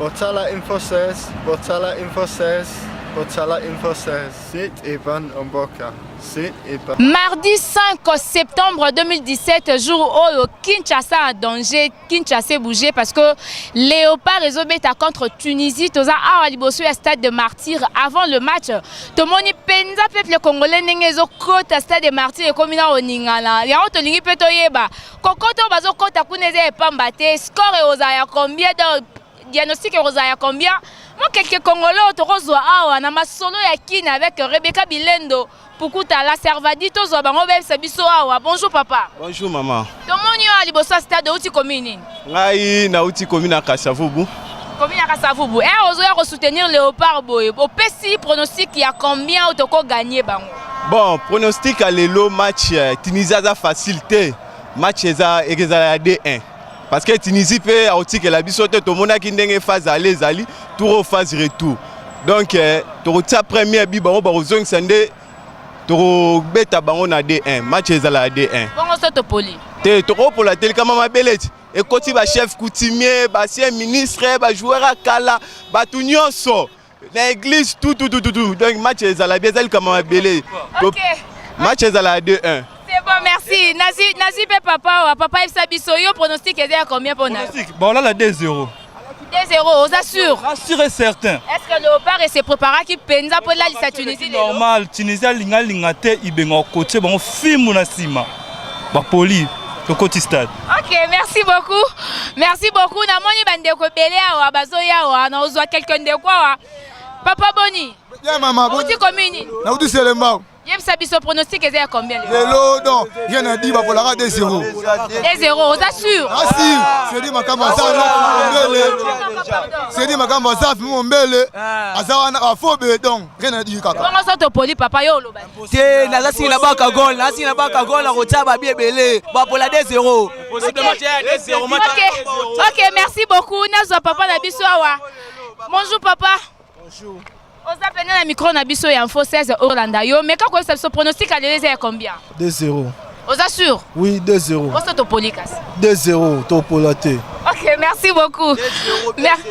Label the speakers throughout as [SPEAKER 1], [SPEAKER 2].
[SPEAKER 1] Botala Info 16, Botala Info 16, Botala Info 16. C'est Evan Omboka.
[SPEAKER 2] Mardi 5 septembre 2017, jour où Kinshasa a danger, Kinshasa bougé parce que Léopard est contre Tunisie. Toza a liboso au stade de Martyrs avant le match. Tout le monde penza peuple congolais n'engezo côté stade de Martyrs et comme na oningala. Ya auto lingi peto yeba. Kokoto bazo kota kuneze pambate. Score et ozaya combien de diagnostic et ozaya combien? Moi quelques congolais autorozo awa na masolo ya kin avec Rebecca Bilendo. La Servadito bonjour papa.
[SPEAKER 3] Bonjour maman.
[SPEAKER 2] Tout le monde a liboso stade de commune.
[SPEAKER 3] Ngai na uti commune à Kasavubu.
[SPEAKER 2] Commune à Kasavubu. Et on soutenir Léopard Boy. Au PC pronostic il y a combien au toko gagné bango?
[SPEAKER 3] Bon, pronostic à l'élo match Tunisie a facilité. Match eza 2-1. Parce que Tunisie peut auti que la bisote tout le monde qui ndenge phase aller zali tour phase retour. Donc tu première bi bango bazong sande Toro beta bango na D1, match ezala D1.
[SPEAKER 2] Bongo soto poli.
[SPEAKER 3] Te toro pour la télé kama mabeleti. Et koti ba chef coutumier, ba ancien ministre, ba joueur à kala, ba tout nyonso. L'église tout. Donc match ezala bien ezali kama mabele.
[SPEAKER 2] OK.
[SPEAKER 3] Match ezala D1.
[SPEAKER 2] C'est bon, merci. Nazi papa Ifsa Bisoyo pronostic est combien pour Nazi?
[SPEAKER 4] Bon là la 2-0.
[SPEAKER 2] 2-0, on assure.
[SPEAKER 4] Assure et certain.
[SPEAKER 2] Est-ce que Léopard s'est préparé qui penza pour la Tunisie?
[SPEAKER 4] Normal, Tunisie lingate ibenga côté bon film na sima. Ba poli le côté stade.
[SPEAKER 2] OK, merci beaucoup. Merci beaucoup. Na moni bande ko belé awa bazoya wa na ozwa quelqu'un de quoi? Papa Boni.
[SPEAKER 5] Bien maman.
[SPEAKER 2] Boni commune.
[SPEAKER 5] Na uti selema.
[SPEAKER 2] Yem sabi so pronostic est à combien?
[SPEAKER 5] Lelo non, rien à dire pour la 2-0.
[SPEAKER 2] 2-0, on assure.
[SPEAKER 5] Assure. C'est dit makamba ça non. C'est dit makamba ça mbele. Azawana afobe donc rien à dire kaka.
[SPEAKER 2] Comment ça to poli papa yo loba?
[SPEAKER 6] Te na zasi na baka gol, na zasi na baka gol na rotaba biebele. Ba pour la 2-0.
[SPEAKER 2] Possiblement 2-0. OK, merci beaucoup. Nazo papa na biso awa. Bonjour papa.
[SPEAKER 5] Bonjour.
[SPEAKER 2] On s'appelle dans le micro na biso ya info 16 Orlando yo mais quand ça se pronostic à l'élysée à combien?
[SPEAKER 5] 2-0.
[SPEAKER 2] On assure?
[SPEAKER 5] Oui, 2-0.
[SPEAKER 2] On s'auto polikas.
[SPEAKER 5] 2-0 to polaté.
[SPEAKER 2] OK, merci beaucoup.
[SPEAKER 3] Merci.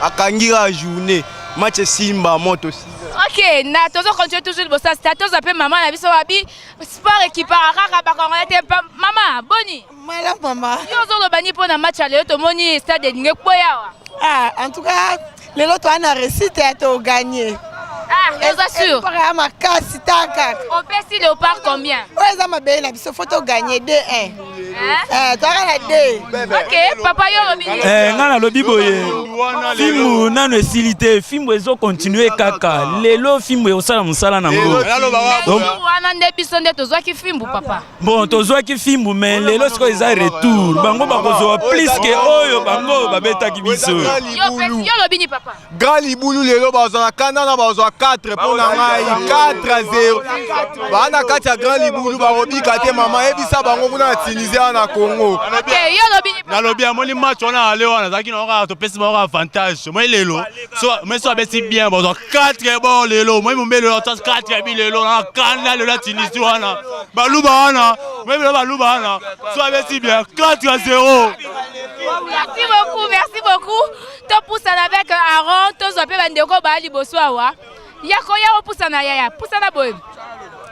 [SPEAKER 3] Akangira journée. Match Simba monte aussi.
[SPEAKER 2] OK, na tozo continuer toujours le stade. Tozo appelle maman na biso wabi sport équipe raka ba maman Boni.
[SPEAKER 7] Mala maman.
[SPEAKER 2] Yo zo lo bani pour na match aller to moni stade de Ngoya.
[SPEAKER 7] Ah, en tout cas, les autres on a réussi à gagner.
[SPEAKER 2] Ah, je vous assure.
[SPEAKER 7] On peut si Léopard combien? Ouais, ça m'a bien, il faut gagner 2-1. Tu as 2.
[SPEAKER 2] OK, papa yo lobby.
[SPEAKER 4] Ngana lobby boye. Film nano esilité, film ezo continuer kaka. Lelo film e osala musala nango.
[SPEAKER 2] Donc wana nde biso nde tozwa ki film papa.
[SPEAKER 4] Bon, tozwa ki film mais lelo siko eza retour. Bango bakozwa plus que oyo bango babeta ki biso.
[SPEAKER 2] Yo lobby ni papa.
[SPEAKER 3] Grand Libulu lelo bazana kanana bazwa 4 pour na ngai 4-0. Bana kati ya Grand Libulu barobi kate mama ebisa bango kuna Tunisie na Congo.
[SPEAKER 2] OK, yo lobby ni papa.
[SPEAKER 8] Na lobby amoni match on a aller wana zaki na ora to pesi ba avantage. Moi lelo. So abesi bien bazwa 4 bon lelo. Moi mo mbelo 4 bi lelo na kana lelo Tunisie wana. Baluba wana. Moi lelo baluba wana. So abesi bien 4-0.
[SPEAKER 2] Merci beaucoup. To pousse avec Aaron, to zope bandeko ba liboso awa. Yako ya opoussa na yaya, poussa na boy.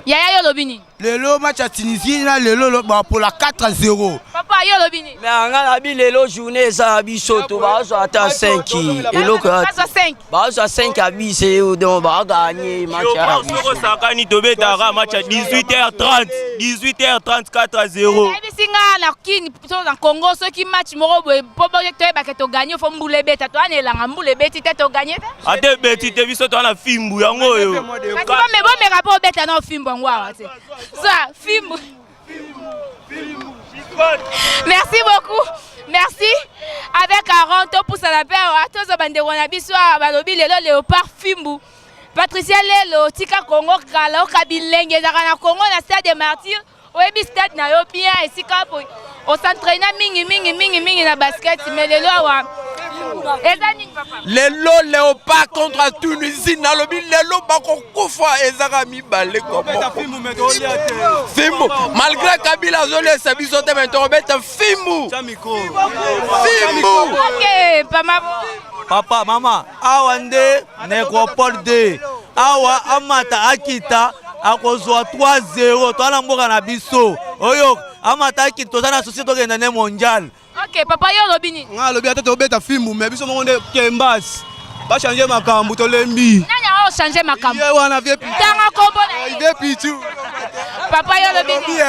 [SPEAKER 2] Yaya yo lobini.
[SPEAKER 6] Lelo match à Tunisie na lelo pour la 4-0.
[SPEAKER 2] Papa yo lobini.
[SPEAKER 6] Na ngana bi lelo journée ça bisoto ba so ata 5 et lo ka. Ba so 5 à bi c'est donc ba gagner match à.
[SPEAKER 8] Yo sakani tobeta match à 18h30, 18h30 4-0.
[SPEAKER 2] Singa na kini na Congo ceux qui match moko boy pobo to ba ke to gagner fo mbule beta to anela mbule beti te to gagner.
[SPEAKER 8] Ate beti te biso to na fimbu yango yo.
[SPEAKER 2] Kasi me bo me rapport beta na fimbu ngwa te. Ça, film. Merci beaucoup. Merci. Avec Aaron, to pousse à la paix. Tous les bandés on a biso balobi lelo Léopard Fimbu. Patricia Lelo, Tika Congo Kala, Kabilenge, Zarana Congo, la stade de Martyrs. Oebi stade na yo bien ici kapo. On s'entraîne mingi na basket mais lelo wa.
[SPEAKER 6] Lelo Léopard contre Tunisie na lobi lelo bako kufa ezaka mibale comme Fimbu malgré Kabila zole sabiso te maintenant beta Fimbu.
[SPEAKER 2] OK, pas ma
[SPEAKER 9] papa mama awa nde necropole 2 awa amata akita akozwa 3-0 toala mboka na biso oyo amata akita toza na société tokenda ne mondial.
[SPEAKER 2] Ok, papa yo lobi nini?
[SPEAKER 3] Nga lobi ata tobeta fimbu mais biso moko nde kembasi bachange makambo tolembi.
[SPEAKER 2] Nani a changer makambo?
[SPEAKER 3] Ye wana vie pichu.
[SPEAKER 2] Tanga kombo na
[SPEAKER 3] vie pichu.
[SPEAKER 2] Papa yo lobi nini?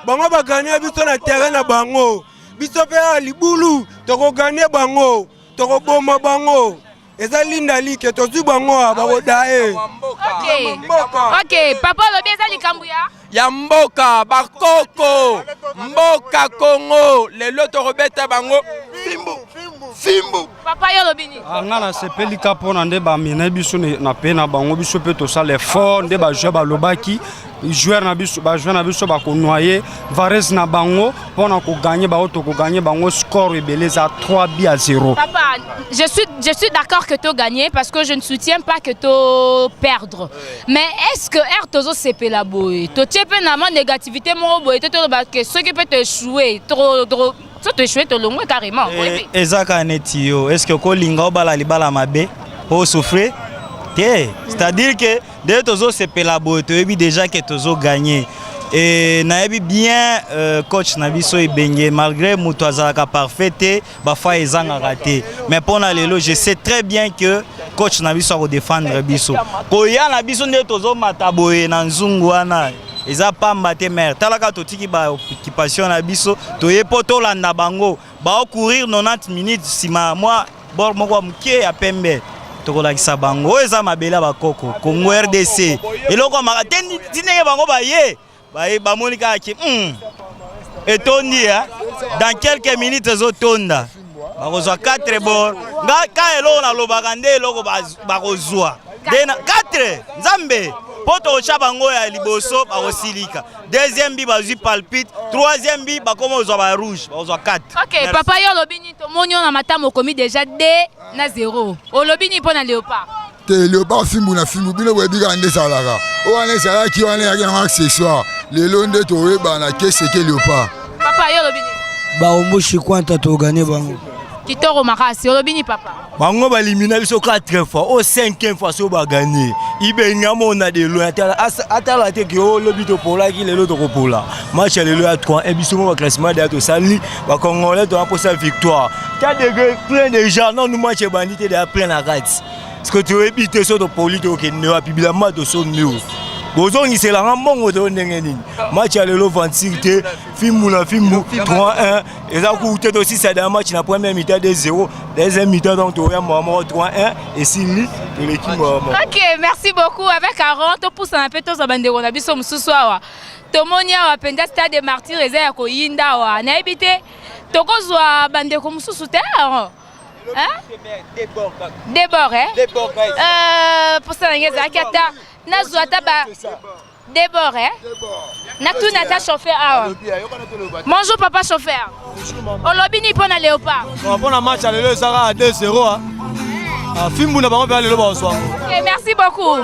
[SPEAKER 9] Bango baganye biso na terrain na bango. Biso pe a libulu toko ganye bango toko boma bango. Eza linda like tozu bango bakodae.
[SPEAKER 2] Ok, papa lobi eza likambu
[SPEAKER 6] ya mboka bakoko mboka Congo lelo tokobeta bango fimbu.
[SPEAKER 2] Papa yo lobi nini?
[SPEAKER 10] Nga na sepeli kapona nde bamina biso na pe na bango biso pe tosala effort nde bajoueur balobaki joueur na biso bakonoye Varese na bango mpona koganye bango tokoganye bango score ebele eza 3-0.
[SPEAKER 2] Papa, je suis d'accord que tu gagné parce que je ne soutiens pas que tu perdre. Mais est-ce que Tozo sepela boy? Tu tiens peu na négativité mon boy, que ceux qui peuvent te échouer trop ça te échouer te longue carrément.
[SPEAKER 4] Ezaka netio, est-ce que kolinga obala libala mabe o souffrir? C'est-à-dire que dès Tozo sepela boy, tu as déjà que Tozo gagné. Et naebi bien coach Nabiso Ibenge malgré Moutouazaka parfait bafa ezanga raté mais pour lelo je sais très bien que coach Nabiso va défendre biso koya Nabiso nde tozo mataboye na nzungu wana eza pamba te mère talaka totiki ba occupation na biso toye poto landa bango ba courir 90 minutes sima moi bor moko mke ya pembe tokolakisa bango eza mabela bakoko Congo RDC eloko makatendi tinenge bango baye ba monika ki etondi dans quelques minutes ezotonda bakozwa 4 bord nga ka eloko na lobaka nde eloko bakozwa 4 nzambe poto ocha bango ya liboso bakosilika deuxième bi bazwi palpite troisième bi bakoma ozwa ba rouge bakozwa 4.
[SPEAKER 2] Ok, papa yo lobini to monyo na matamo komi déjà 2-0 o lobini pona Léopard
[SPEAKER 5] Léopard fimbu na fimbu bino webika nde salaka o wana salaki wana yaki na accessoire lelo nde toyeba na kese ke Léopard.
[SPEAKER 2] Papa yo lobini
[SPEAKER 9] baomboshi kwanta to gagner bango
[SPEAKER 2] kitoro makasi yo lobini papa
[SPEAKER 9] bango balimina biso 4 fois au 5e fois so ba gagner ibenga mona de loin atala te ki o lobi to pola ki lelo to kopola match lelo ya 3 biso mo ba classement de to sali ba congolais to pour sa victoire ta de plein de gens non nous match bandité de plein la rate ce que tu veux biter sur to poli to ke ne wa pibila ma to so neo Bozongi c'est la rambongo de ndengeni match à lelo 26 te fimbu na fimbu 3-1 et ça coûte aussi ça dans match na première mi-temps 2-0 deuxième mi-temps donc tu vois moi 3-1 et Sili de l'équipe.
[SPEAKER 2] OK, merci beaucoup avec Aaron to pousse un peu to za bandeko na biso mususu awa tomonia wa penda stade de Martyrs eza ya koyinda wa na ebite tokozwa bandeko mususu te Aaron. Débord pour ça ngeza akata Nazuata ba Débord Natuna ta chauffeur awa. Bonjour papa chauffeur. Olobini pona Léopard.
[SPEAKER 9] Bon la match à lelo sera 2-0 Fimbu na bango ba lelo ba oswa.
[SPEAKER 2] OK, merci beaucoup.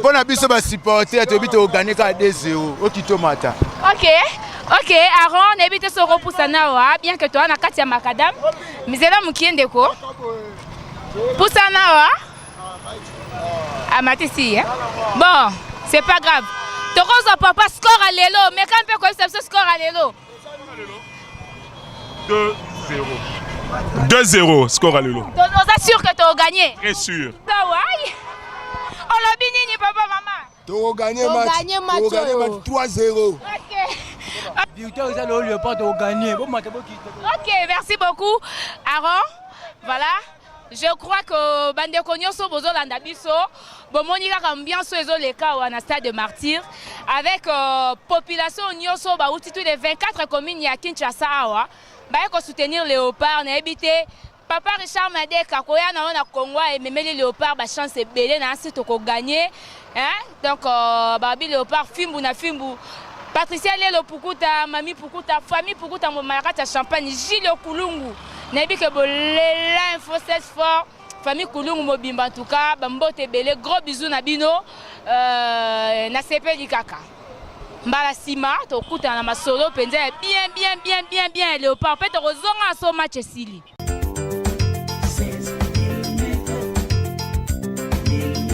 [SPEAKER 5] Bon abiso ba supporter to bito gagner ka 2-0 okito mata.
[SPEAKER 2] OK. OK, Aaron nebite so repoussa nawa bien que toi na kati ya makadam. Mizela mukiende ko. Poussa nawa. Amatisi Bon, c'est pas grave. Tokozo papa score à l'élo, mais quand on peut ce score à l'élo
[SPEAKER 11] 2-0 score à l'élo.
[SPEAKER 2] Tu es sûr que tu as gagné?
[SPEAKER 11] Très sûr.
[SPEAKER 2] On l'a bini papa maman.
[SPEAKER 5] Tu as gagné match 3-0.
[SPEAKER 2] OK, merci beaucoup Aaron. Voilà. Je crois que bandeko nyonso bozolanda biso bomoni kaka ambiance ezoleka wana stade de Martyrs avec population nyonso bauti tous les 24 communes ya Kinshasa awa baye ko soutenir Léopard na ebité papa Richard Madeka koya na wana Congo et memeli Léopard ba chance belé na si to ko gagner donc babi Léopard fimbu na fimbu Patricia Lelo Pukuta Mami Pukuta famille Pukuta Momarata Champagne Gilles Kulungu Nabi que bolela info 16 fort famille Kulungu mobimba en tout cas bambote belé gros bisous na bino na sepeli kaka mbala sima to kuta na masolo penza bien Léopard peut te rezonga so match sili.